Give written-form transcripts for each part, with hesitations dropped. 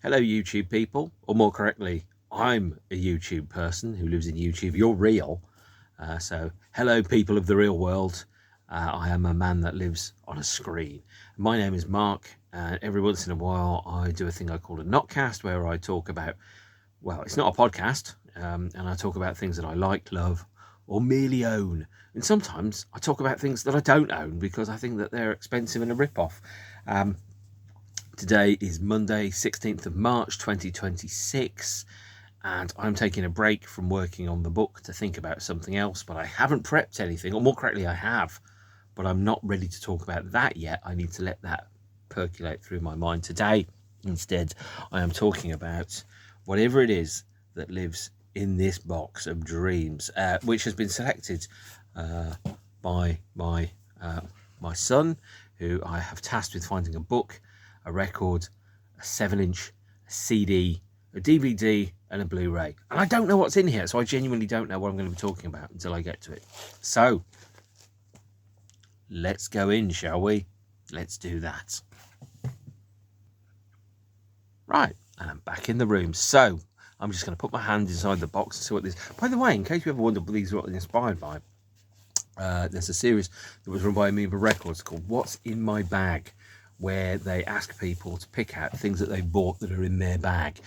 Hello, YouTube people, or more correctly, I'm a YouTube person who lives in YouTube. You're real. So, hello, people of the real world. I am a man that lives on a screen. My name is Mark, and every once in a while, I do a thing I call a NOTCAST, where I talk about, well, it's not a podcast, and I talk about things that I like, love, or merely own. And sometimes I talk about things that I don't own because I think that they're expensive and a rip-off. Today is Monday, 16th of March 2026, and I'm taking a break from working on the book to think about something else, but I haven't prepped anything, or more correctly, I have, but I'm not ready to talk about that yet. I need to let that percolate through my mind today. Instead, I am talking about whatever it is that lives in this box of dreams, which has been selected by my son, who I have tasked with finding a book, a record, a 7-inch, a CD, a DVD, and a Blu-ray. And I don't know what's in here, so I genuinely don't know what I'm going to be talking about until I get to it. So, let's go in, shall we? Let's do that. Right, and I'm back in the room. So, I'm just going to put my hand inside the box and see what this... By the way, in case you ever wondered what these were inspired by, there's a series that was run by Amoeba Records called What's in My Bag, where they ask people to pick out things that they bought that are in their bag.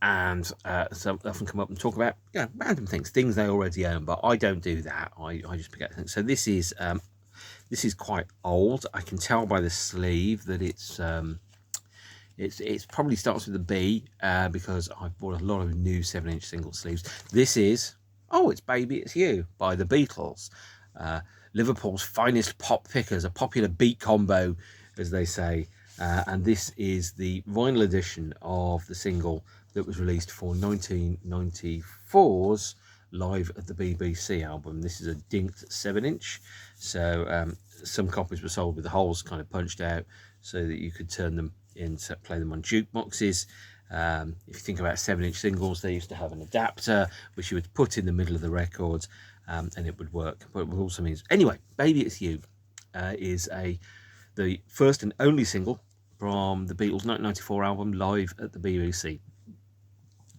And some often come up and talk about random things they already own, but I don't do that. I just pick out things. So this is quite old. I can tell by the sleeve that it's probably starts with a B, because I've bought a lot of new 7-inch single sleeves. This is it's Baby It's You by the Beatles. Liverpool's finest pop pickers, a popular beat combo, as they say, and this is the vinyl edition of the single that was released for 1994's Live at the BBC album. This is a dinked 7-inch, so some copies were sold with the holes kind of punched out so that you could turn them into play them on jukeboxes. If you think about 7-inch singles, they used to have an adapter which you would put in the middle of the record, and it would work. But it also means, anyway, Baby It's You is the first and only single from the Beatles' 1994 album, Live at the BBC.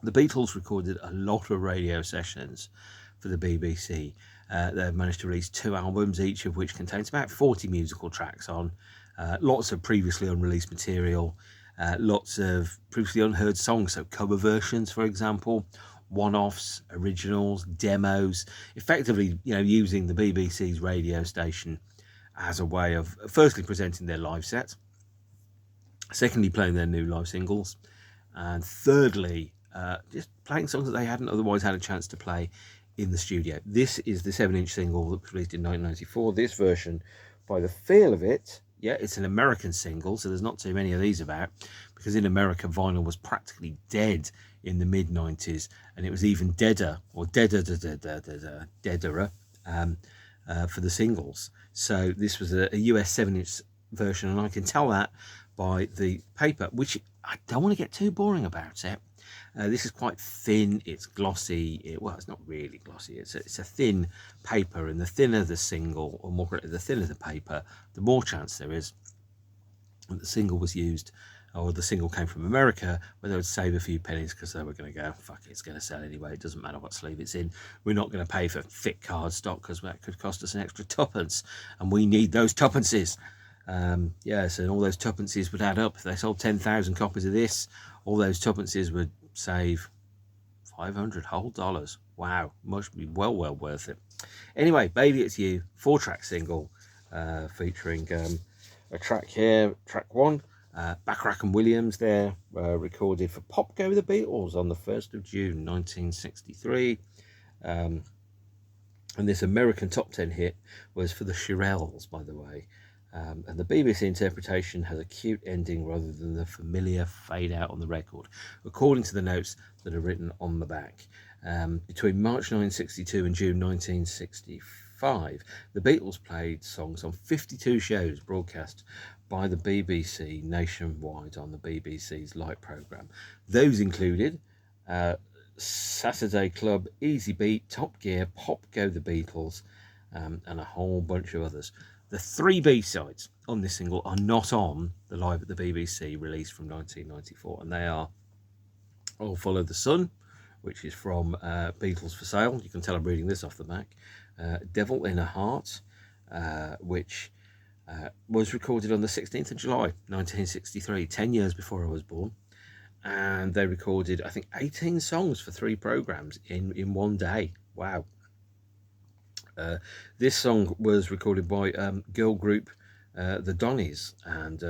The Beatles recorded a lot of radio sessions for the BBC. They've managed to release 2 albums, each of which contains about 40 musical tracks on, lots of previously unreleased material, lots of previously unheard songs, so cover versions, for example, one-offs, originals, demos, effectively, using the BBC's radio station as a way of firstly presenting their live set, secondly playing their new live singles, and thirdly just playing songs that they hadn't otherwise had a chance to play in the studio. This is the 7-inch single that was released in 1994. This version, by the feel of it, it's an American single, so there's not too many of these about, because in America vinyl was practically dead in the mid-90s, and it was even deader for the singles. So this was a US 7-inch version, and I can tell that by the paper, which I don't want to get too boring about it. This is quite thin, it's glossy, it's not really glossy, it's a thin paper, and the thinner the single, or more correctly, the thinner the paper, the more chance there is that the single was used, or the single came from America, where they would save a few pennies because they were going to go, fuck it, it's going to sell anyway, it doesn't matter what sleeve it's in, we're not going to pay for thick cardstock because that could cost us an extra tuppence, and we need those tuppences. So all those tuppences would add up. If they sold 10,000 copies of this, all those tuppences would save 500 whole dollars. Wow, must be well worth it. Anyway, Baby It's You, 4-track single, featuring a track here, track 1, Bacharach and Williams there, recorded for Pop Go the Beatles on the 1st of June 1963. And this American top 10 hit was for the Shirelles, by the way. And the BBC interpretation has a cute ending rather than the familiar fade out on the record, according to the notes that are written on the back. Between March 1962 and June 1965, the Beatles played songs on 52 shows broadcast by the BBC nationwide on the BBC's Light programme. Those included Saturday Club, Easy Beat, Top Gear, Pop Go the Beatles, and a whole bunch of others. The 3 B-sides on this single are not on the Live at the BBC release from 1994, and they are or Follow the Sun, which is from Beatles for Sale. You can tell I'm reading this off the back. Devil in a Heart, which was recorded on the 16th of July 1963, 10 years before I was born. And they recorded, I think, 18 songs for 3 programs in one day. Wow. This song was recorded by girl group the Donnies, and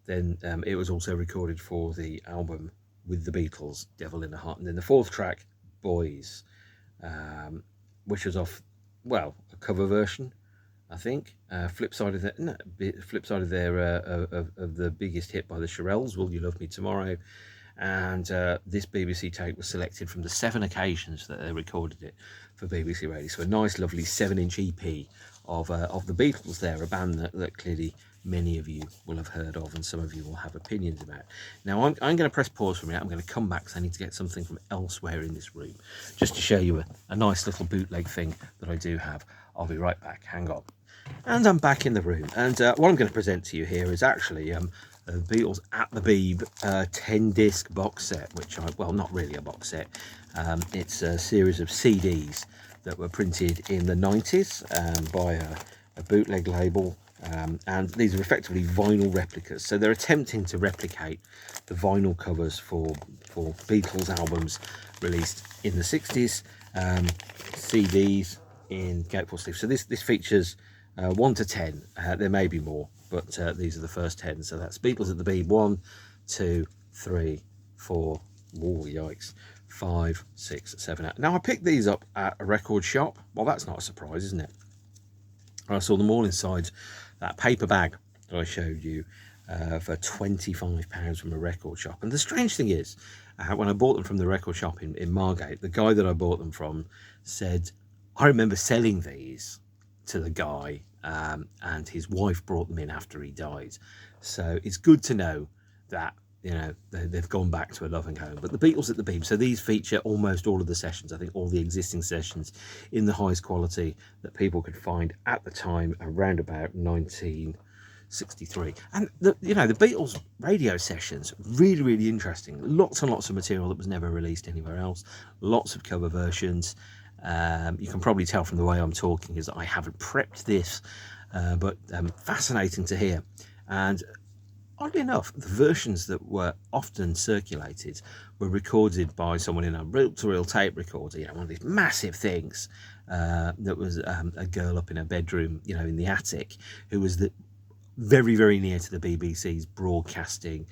then it was also recorded for the album with the Beatles, Devil in the Heart. And then the 4th track, Boys, which was off, well, a cover version, I think. Flip side of the biggest hit by the Shirelles, Will You Love Me Tomorrow. And this BBC tape was selected from the 7 occasions that they recorded it for BBC Radio. So a nice, lovely 7-inch EP of the Beatles there, a band that clearly many of you will have heard of and some of you will have opinions about. Now, I'm going to press pause for a minute. I'm going to come back because I need to get something from elsewhere in this room, just to show you a nice little bootleg thing that I do have. I'll be right back. Hang on. And I'm back in the room. And what I'm going to present to you here is actually Beatles at the Beeb 10-disc box set, which well, not really a box set. It's a series of CDs that were printed in the 90s by a bootleg label, and these are effectively vinyl replicas. So they're attempting to replicate the vinyl covers for Beatles albums released in the 60s, CDs in gatefold sleeves. So this features 1 to 10. There may be more, but these are the first 10. So that's Beatles at the Beeb 1, 2, 3, 4. Oh, yikes. 5, 6, 7, 8. Now I picked these up at a record shop. Well, that's not a surprise, isn't it? I saw them all inside that paper bag that I showed you for £25 from a record shop. And the strange thing is, when I bought them from the record shop in Margate, the guy that I bought them from said, I remember selling these to the guy, and his wife brought them in after he died. So it's good to know that, you know, they've gone back to a loving home. But the Beatles at the Beeb, so these feature almost all of the sessions, I think all the existing sessions, in the highest quality that people could find at the time, around about 1963. And the Beatles radio sessions, really, really interesting. Lots and lots of material that was never released anywhere else. Lots of cover versions. You can probably tell from the way I'm talking is that I haven't prepped this, but fascinating to hear. And oddly enough, the versions that were often circulated were recorded by someone in a reel-to-reel tape recorder, one of these massive things, that was a girl up in her bedroom, in the attic, who was very, very near to the BBC's broadcasting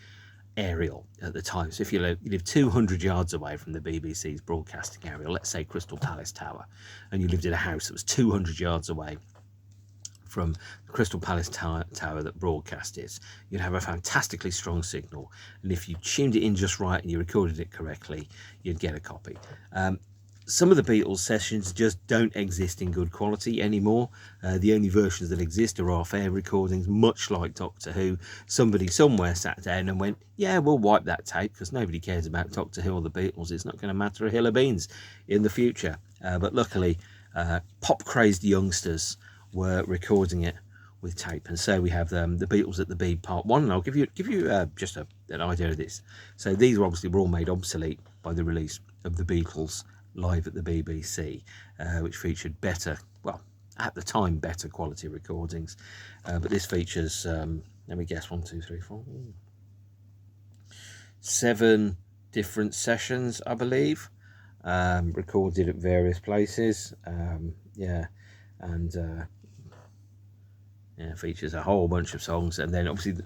aerial at the time. So if you live 200 yards away from the BBC's broadcasting aerial, let's say Crystal Palace Tower, and you lived in a house that was 200 yards away from the Crystal Palace Tower that broadcast it, you'd have a fantastically strong signal, and if you tuned it in just right and you recorded it correctly, you'd get a copy. Some of the Beatles sessions just don't exist in good quality anymore. The only versions that exist are off-air recordings, much like Doctor Who. Somebody somewhere sat down and went, yeah, we'll wipe that tape because nobody cares about Doctor Who or the Beatles. It's not going to matter a hill of beans in the future. But luckily, pop-crazed youngsters were recording it with tape, and so we have the Beatles at the Beeb Part 1, and I'll give you just an idea of this. So these were all made obsolete by the release of the Beatles live at the BBC, which featured better, well, at the time, better quality recordings. But this features, let me guess, 1, 2, 3, 4, 7 different sessions, I believe, recorded at various places. Features a whole bunch of songs. And then obviously,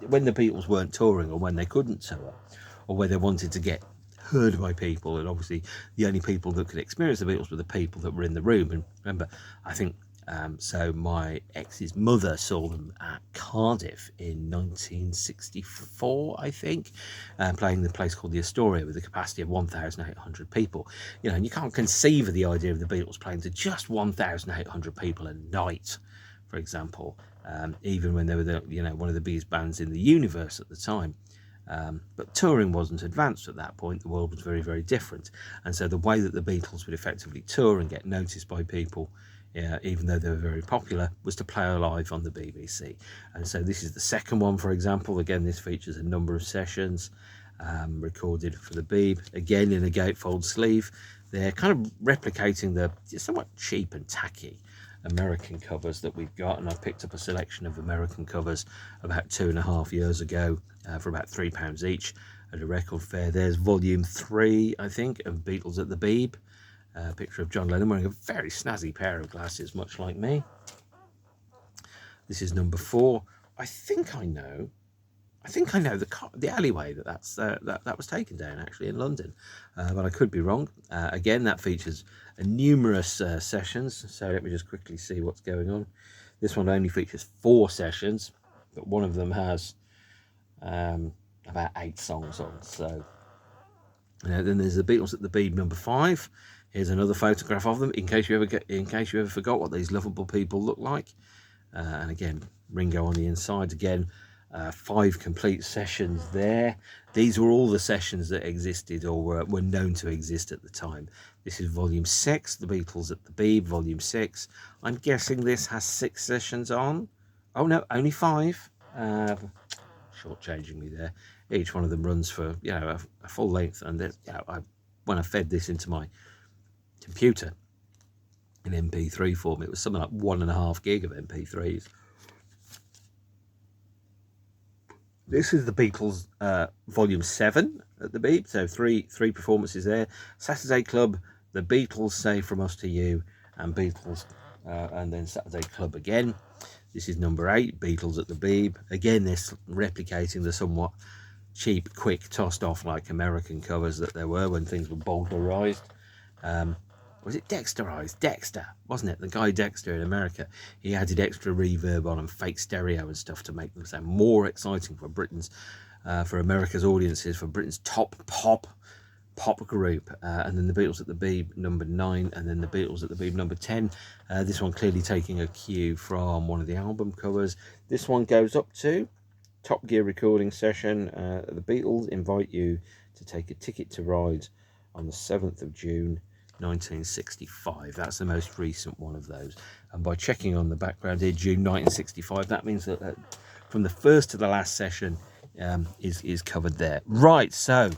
when the Beatles weren't touring, or when they couldn't tour, or when they wanted to get heard by people, and obviously the only people that could experience the Beatles were the people that were in the room. And remember, I think so my ex's mother saw them at Cardiff in 1964, I think, playing the place called the Astoria with a capacity of 1,800 people. And you can't conceive of the idea of the Beatles playing to just 1,800 people a night, for example, even when they were one of the biggest bands in the universe at the time. But touring wasn't advanced at that point. The world was very, very different. And so the way that the Beatles would effectively tour and get noticed by people, even though they were very popular, was to play live on the BBC. And so this is the second one, for example. Again, this features a number of sessions. recorded for the Beeb, again in a gatefold sleeve. They're kind of replicating the somewhat cheap and tacky American covers that we've got, and I picked up a selection of American covers about 2.5 years ago for about £3 each at a record fair. There's volume 3, I think, of Beatles at the Beeb. A picture of John Lennon wearing a very snazzy pair of glasses, much like me. This is number 4. I think I know the alleyway that was taken down, actually, in London, but I could be wrong. Again, that features numerous sessions, so let me just quickly see what's going on. This one only features 4 sessions, but one of them has about 8 songs on. So then there's the Beatles at the Beeb number 5. Here's another photograph of them, in case you ever forgot what these lovable people look like. And again, Ringo on the inside again. 5 complete sessions there. These were all the sessions that existed or were known to exist at the time. This is volume 6, The Beatles at the Beeb, volume 6. I'm guessing this has 6 sessions on. Oh no, only 5. Shortchanging me there. Each one of them runs for a full length, and when I fed this into my computer in MP3 form, it was something like 1.5 gig of MP3s. This is the Beatles volume 7 at the Beeb, so three performances there. Saturday Club, the Beatles Say From Us to You, and Beatles, and then Saturday Club again. This is number 8, Beatles at the Beeb. Again, this replicating the somewhat cheap, quick, tossed off like American covers that there were when things were bowdlerized. Was it Dexterized? Dexter, wasn't it? The guy Dexter in America, he added extra reverb on and fake stereo and stuff to make them sound more exciting for for America's audiences, for Britain's top pop group. And then the Beatles at the Beeb number 9, and then the Beatles at the Beeb number 10. This one clearly taking a cue from one of the album covers. This one goes up to Top Gear recording session. The Beatles invite you to take a ticket to ride on the 7th of June 1965. That's the most recent one of those, and by checking on the background here, June 1965, that means that from the first to the last session is covered there. Right, so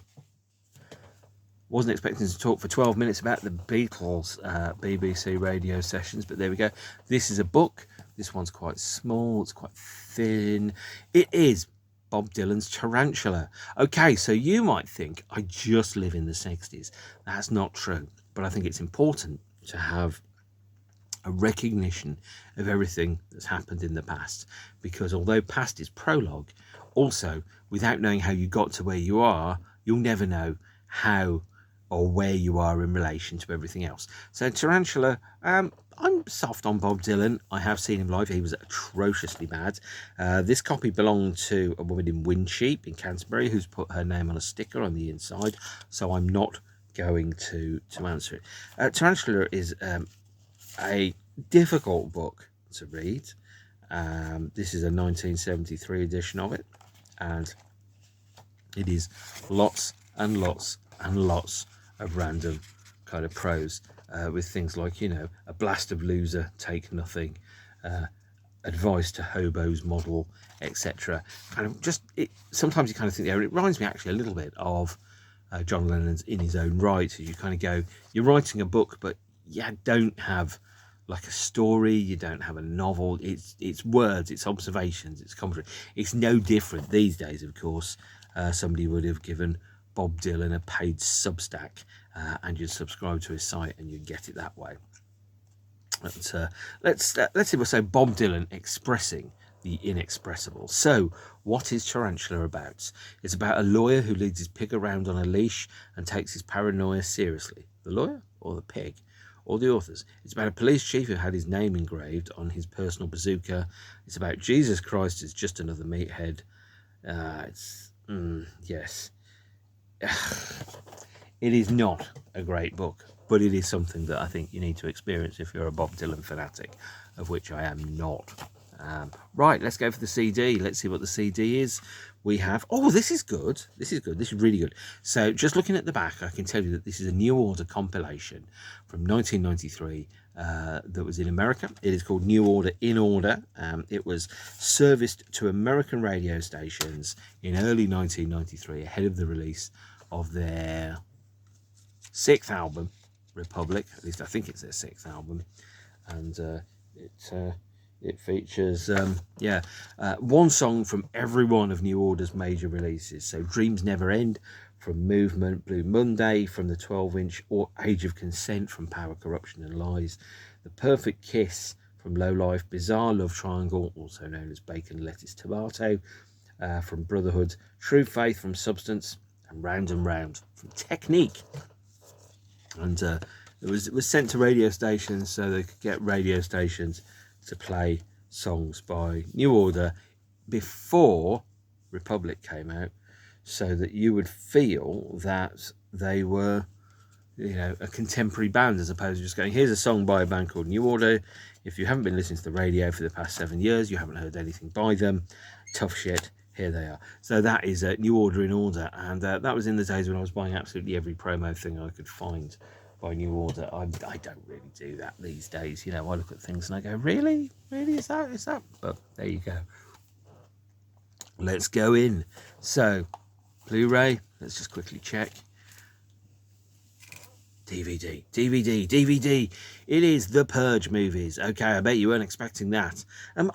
wasn't expecting to talk for 12 minutes about the Beatles BBC radio sessions, but there we go. This is a book. This one's quite small, it's quite thin. It is Bob Dylan's Tarantula. Okay, so you might think I just live in the 60s. That's not true. But I think it's important to have a recognition of everything that's happened in the past, because although past is prologue, also without knowing how you got to where you are, you'll never know how or where you are in relation to everything else. So Tarantula, I'm soft on Bob Dylan. I have seen him live. He was atrociously bad. This copy belonged to a woman in Windsheep in Canterbury who's put her name on a sticker on the inside, so I'm not going to answer it. Tarantula is a difficult book to read. This is a 1973 edition of it, and it is lots and lots and lots of random kind of prose with things like, a blast of loser, take nothing, advice to hobos model, etc. Kind of just, sometimes you kind of think, it reminds me actually a little bit of John Lennon's In His Own Right. You kind of go, you're writing a book, but you don't have like a story, you don't have a novel. It's words, it's observations, it's commentary. It's no different these days, of course. Somebody would have given Bob Dylan a paid Substack, and you'd subscribe to his site and you'd get it that way. But, let's see what's so Bob Dylan expressing the inexpressible. So, what is Tarantula about? It's about a lawyer who leads his pig around on a leash and takes his paranoia seriously. The lawyer or the pig? Or the authors? It's about a police chief who had his name engraved on his personal bazooka. It's about Jesus Christ as just another meathead. Yes. It is not a great book, but it is something that I think you need to experience if you're a Bob Dylan fanatic, of which I am not. Right, let's go for the CD. Let's see what the CD is. we have, oh, this is good. This is good. This is really good. So just looking at the back, I can tell you that this is a New Order compilation from 1993 that was in America. It is called New Order in Order. It was serviced to American radio stations in early 1993 ahead of the release of their 6th album, Republic. At least I think it's their 6th album. And it features, one song from every one of New Order's major releases. So Dreams Never End from Movement, Blue Monday from the 12-inch, or Age of Consent from Power, Corruption and Lies, The Perfect Kiss from Low Life, Bizarre Love Triangle, also known as Bacon, Lettuce, Tomato, from Brotherhood, True Faith from Substance, and Round from Technique. And it was sent to radio stations so they could get radio stations to play songs by New Order before Republic came out, so that you would feel that they were, a contemporary band, as opposed to just going, here's a song by a band called New Order. If you haven't been listening to the radio for the past 7 years, you haven't heard anything by them. Tough shit. Here they are. So that is New Order in Order, and that was in the days when I was buying absolutely every promo thing I could find by New Order. I don't really do that these days. I look at things and I go, really? Is that? But there you go. Let's go in. So, Blu-ray, let's just quickly check. DVD. It is the Purge movies. Okay, I bet you weren't expecting that.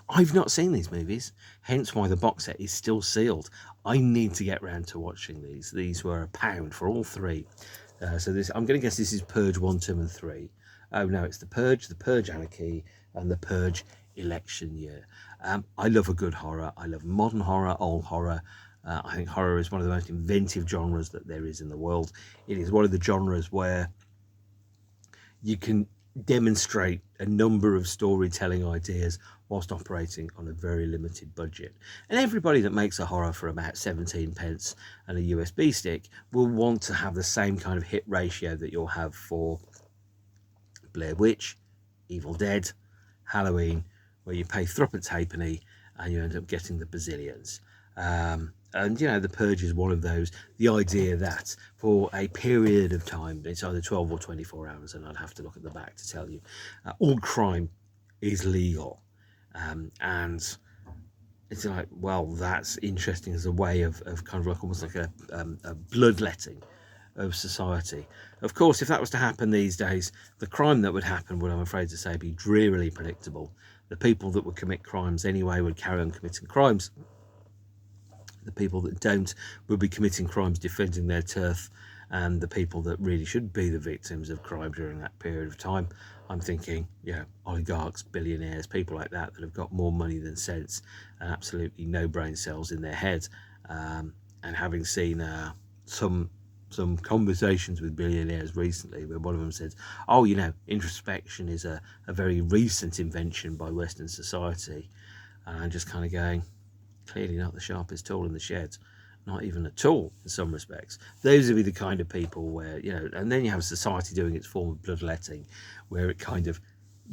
I've not seen these movies, hence why the box set is still sealed. I need to get round to watching these. These were £1 for all three. So this, I'm going to guess this is Purge 1, 2 and 3. Oh no, it's the Purge Anarchy, and the Purge Election Year. I love a good horror. I love modern horror, old horror. I think horror is one of the most inventive genres that there is in the world. It is one of the genres where you can demonstrate a number of storytelling ideas whilst operating on a very limited budget. And everybody that makes a horror for about 17 pence and a USB stick will want to have the same kind of hit ratio that you'll have for Blair Witch, Evil Dead, Halloween, where you pay threepence halfpenny and you end up getting the bazillions. And the Purge is one of those. The idea that for a period of time, it's either 12 or 24 hours, and I'd have to look at the back to tell you, all crime is legal. And it's like, well, that's interesting as a way of kind of like almost like a bloodletting of society. Of course, if that was to happen these days, the crime that would happen would, I'm afraid to say, be drearily predictable. The people that would commit crimes anyway would carry on committing crimes. The people that don't will be committing crimes defending their turf, and the people that really should be the victims of crime during that period of time, I'm thinking, oligarchs, billionaires, people like that have got more money than sense and absolutely no brain cells in their head. And having seen some conversations with billionaires recently, where one of them said, introspection is a very recent invention by Western society, and I'm just kind of going, clearly not the sharpest tool in the shed, not even a tool in some respects. Those would be the kind of people where, and then you have society doing its form of bloodletting, where it kind of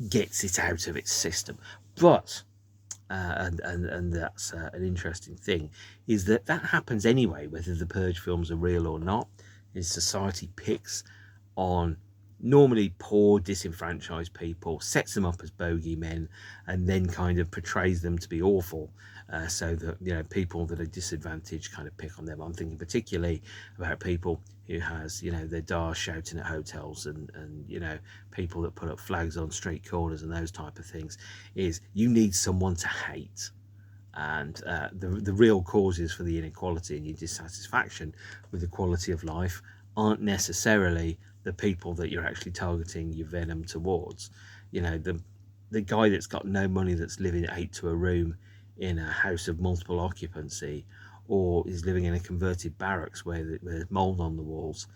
gets it out of its system. But, and that's an interesting thing, is that happens anyway, whether the Purge films are real or not, is society picks on normally poor, disenfranchised people, sets them up as bogeymen, and then kind of portrays them to be awful, so that people that are disadvantaged kind of pick on them. I'm thinking particularly about people who has their dars shouting at hotels, and people that put up flags on street corners and those type of things. Is you need someone to hate. And the real causes for the inequality and your dissatisfaction with the quality of life aren't necessarily the people that you're actually targeting your venom towards. The guy that's got no money, that's living 8 to a room in a house of multiple occupancy, or is living in a converted barracks where there's mold on the walls,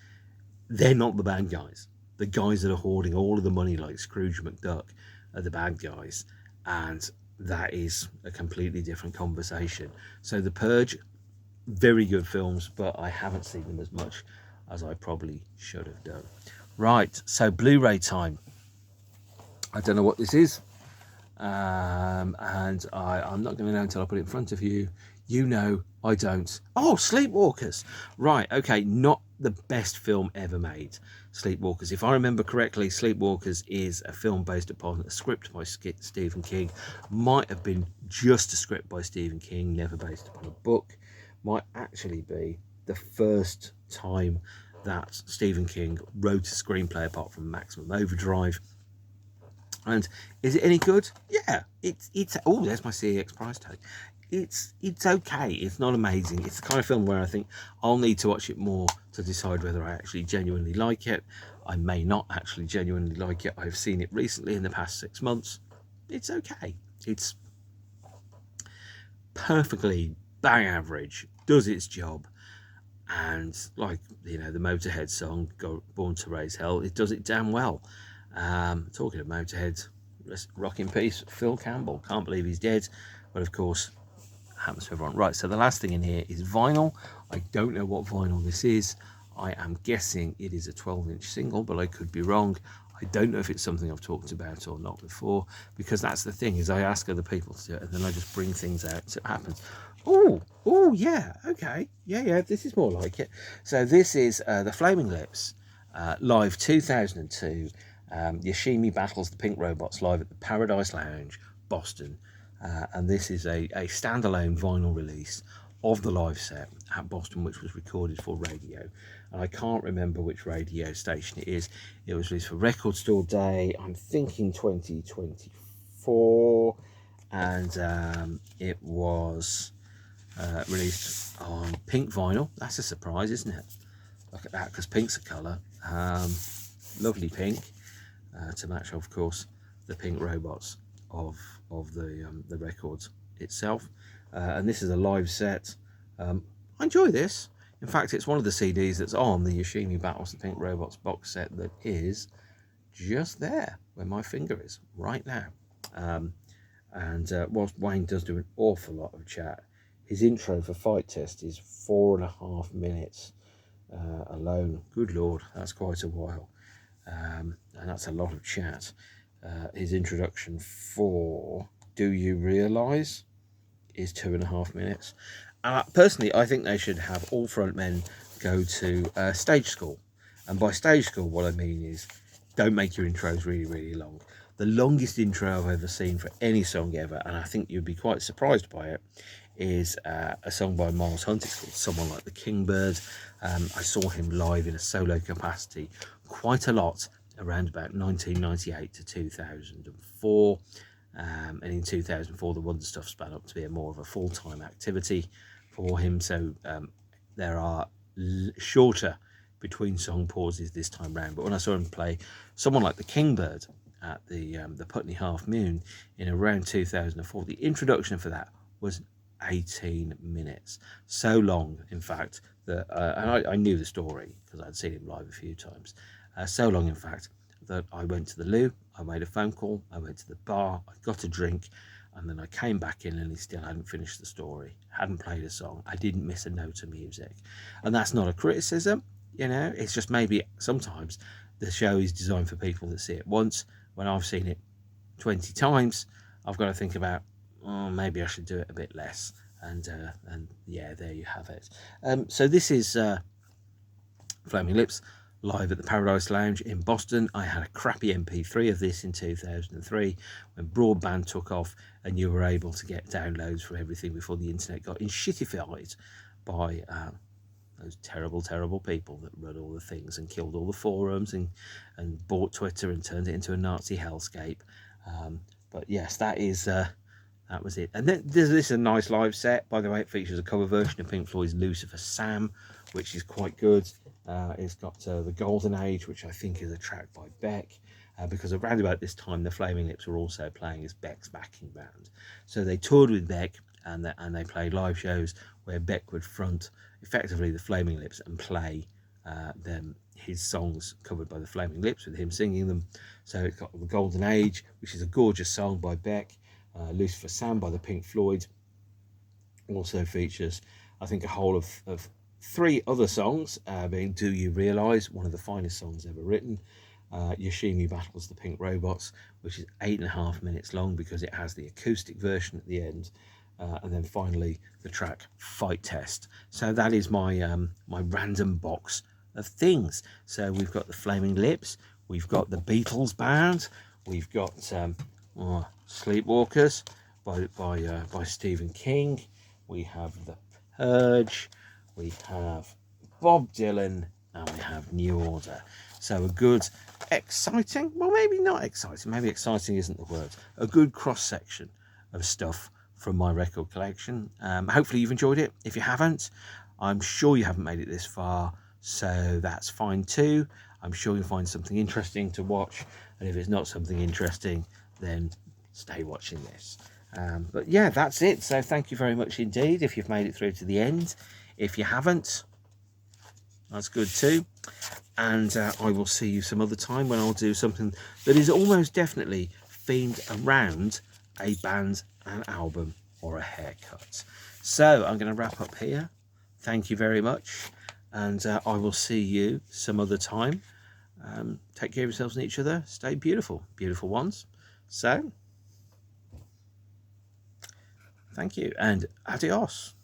they're not the bad guys. The guys that are hoarding all of the money like Scrooge McDuck are the bad guys, and that is a completely different conversation. So The Purge, very good films, but I haven't seen them as much as I probably should have done. Right, so Blu-ray time. I don't know what this is, and I'm not going to know until I put it in front of you. I don't. Oh, Sleepwalkers. Right, okay, not the best film ever made, Sleepwalkers. If I remember correctly, Sleepwalkers is a film based upon a script by Stephen King. Might have been just a script by Stephen King, never based upon a book. Might actually be the first time that Stephen King wrote a screenplay apart from Maximum Overdrive. And is it any good? Yeah, it's oh, there's my CEX price tag. It's okay. It's not amazing. It's the kind of film where I think I'll need to watch it more to decide whether I actually genuinely like it. I may not actually genuinely like it. I've seen it recently in the past 6 months. It's okay. It's perfectly bang average, does its job, and like, you know, the Motorhead song Born to Raise Hell, it does it damn well. Talking of Motorhead, rock in peace, Phil Campbell. Can't believe he's dead, but of course happens to everyone. Right, so the last thing in here is vinyl. I don't know what vinyl this is. I am guessing it is a 12-inch single, but I could be wrong. I don't know if it's something I've talked about or not before, because that's the thing, is I ask other people to do it and then I just bring things out so it happens. Oh, yeah, okay. Yeah, this is more like it. So this is the Flaming Lips, live 2002. Yoshimi battles the Pink Robots live at the Paradise Lounge, Boston. And this is a standalone vinyl release of the live set at Boston, which was recorded for radio. And I can't remember which radio station it is. It was released for Record Store Day, I'm thinking 2024. And it was released on pink vinyl. That's a surprise, isn't it? Look at that, because pink's a colour. Lovely pink, to match, of course, the Pink Robots of the record itself. And this is a live set. I enjoy this. In fact, it's one of the CDs that's on the Yoshimi Battles the Pink Robots box set that is just there where my finger is right now. Whilst Wayne does do an awful lot of chat, his intro for Fight Test is 4.5 minutes alone. Good Lord, that's quite a while. And that's a lot of chat. His introduction for Do You Realise is 2.5 minutes. Personally, I think they should have all frontmen go to stage school. And by stage school, what I mean is, don't make your intros really, really long. The longest intro I've ever seen for any song ever, and I think you'd be quite surprised by it, is a song by Miles Hunt. It's called Someone Like the Kingbird. I saw him live in a solo capacity quite a lot around about 1998 to 2004. And in 2004, the Wonder Stuff span up to be more of a full-time activity for him. So there are shorter between song pauses this time round. But when I saw him play Someone Like the Kingbird at the Putney Half Moon in around 2004, the introduction for that was 18 minutes. So long, in fact, that and I knew the story because I'd seen him live a few times. So long, in fact, that I went to the loo, I made a phone call, I went to the bar, I got a drink, and then I came back in and he still hadn't finished the story, hadn't played a song. I didn't miss a note of music. And that's not a criticism, you know, it's just maybe sometimes the show is designed for people that see it once. When I've seen it 20 times, I've got to think about, oh, maybe I should do it a bit less. And yeah, there you have it. So this is Flaming Lips live at the Paradise Lounge in Boston. I had a crappy MP3 of this in 2003 when broadband took off and you were able to get downloads for everything before the internet got shittified by those terrible, terrible people that run all the things and killed all the forums and bought Twitter and turned it into a Nazi hellscape. But yes, that was it. And then this is a nice live set. By the way, it features a cover version of Pink Floyd's Lucifer Sam, which is quite good. It's got The Golden Age, which I think is a track by Beck, because around about this time, the Flaming Lips were also playing as Beck's backing band. So they toured with Beck, and they played live shows where Beck would front effectively the Flaming Lips and play his songs covered by the Flaming Lips with him singing them. So it's got The Golden Age, which is a gorgeous song by Beck. Lucifer Sam by the Pink Floyd also features, I think, a whole of 3 other songs, being Do You Realise, one of the finest songs ever written, Yoshimi Battles the Pink Robots, which is 8.5 minutes long because it has the acoustic version at the end, and then finally the track Fight Test. So that is my my random box of things. So we've got the Flaming Lips, we've got the Beatles band, we've got Sleepwalkers by Stephen King, we have The Purge, we have Bob Dylan, and we have New Order. So a good, exciting, well, maybe not exciting, maybe exciting isn't the word, a good cross section of stuff from my record collection. Hopefully you've enjoyed it. If you haven't, I'm sure you haven't made it this far, so that's fine too. I'm sure you'll find something interesting to watch, and if it's not something interesting, then stay watching this. But yeah, that's it. So thank you very much indeed if you've made it through to the end. If you haven't, that's good too. And I will see you some other time when I'll do something that is almost definitely themed around a band, an album, or a haircut. So I'm going to wrap up here. Thank you very much, and I will see you some other time. Take care of yourselves and each other. Stay beautiful, beautiful ones. So thank you and adios.